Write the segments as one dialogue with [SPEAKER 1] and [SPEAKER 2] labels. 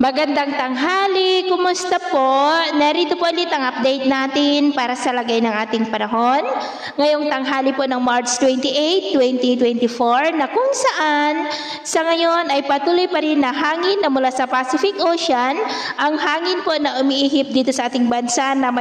[SPEAKER 1] Magandang tanghali, kumusta po? Narito po ulit ang update natin para sa lagay ng ating panahon. Ngayong tanghali po ng March 28, 2024 na kung saan sa ngayon ay patuloy pa rin na hangin na mula sa Pacific Ocean, ang hangin po na umiihip dito sa ating bansa na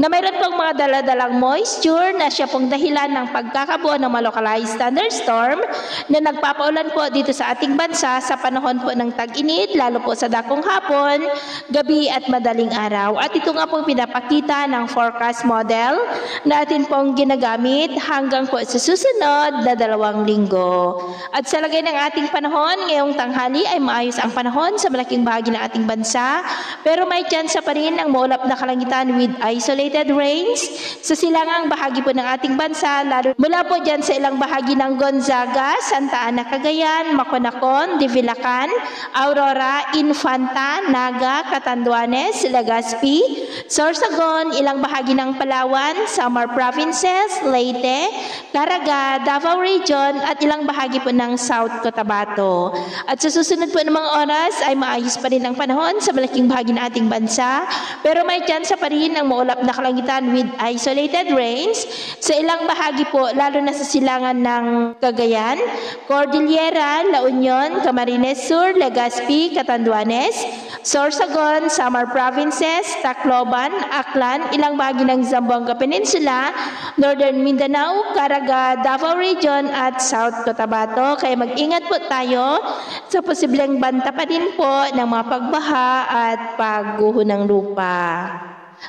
[SPEAKER 1] mayroon pong mga daladalang moisture na siya pong dahilan ng pagkakabuo ng mga localized thunderstorm na nagpapaulan po dito sa ating bansa sa panahon po ng tag-init, lalo po sa dakong hapon, gabi at madaling araw. At ito nga pong pinapakita ng forecast model na atin pong ginagamit hanggang po sa susunod na 2 linggo. At sa lagay ng ating panahon, ngayong tanghali ay maayos ang panahon sa malaking bahagi ng ating bansa, pero may tsansa pa rin ng maulap na kalangitan with isolated rains sa silangang bahagi po ng ating bansa, lalo mula po dyan sa ilang bahagi ng Gonzaga, Santa Ana, Cagayan, Maconacon, Divilacan, Aurora, Infanta, Naga, Catanduanes, Legazpi, Sorsogon, ilang bahagi ng Palawan, Samar Provinces, Leyte, Caraga, Davao Region at ilang bahagi po ng South Cotabato. At sa susunod po ng mga oras ay maayos pa rin ang panahon sa malaking bahagi ng ating bansa, pero may tsansa pa rin ng maulap na kalangitan with isolated rains sa ilang bahagi po, lalo na sa silangan ng Cagayan, Cordillera, La Union, Camarines Sur, Legazpi, Catanduanes, Sorsogon, Samar Provinces, Tacloban, Aklan, ilang bahagi ng Zamboanga Peninsula, Northern Mindanao, Caraga, Davao Region at South Cotabato. Kaya mag-ingat po tayo sa posibleng banta pa din po ng mga pagbaha at pagguho ng lupa.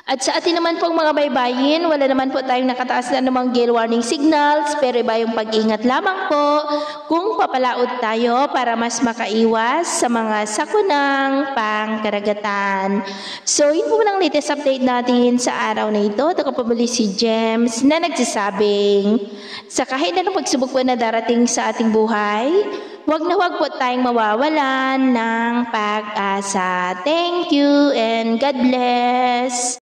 [SPEAKER 1] At sa atin naman pong mga baybayin, wala naman po tayong nakataas na namang gale warning signals, pero iba yung pag-ingat lamang po kung papalaot tayo para mas makaiwas sa mga sakunang pangkaragatan. So, yun po ng latest update natin sa araw na ito. Ito po muli si James na nagsasabing, sa kahit anong pagsubok po na darating sa ating buhay, wag na wag po tayong mawawalan ng pag-asa. Thank you and God bless.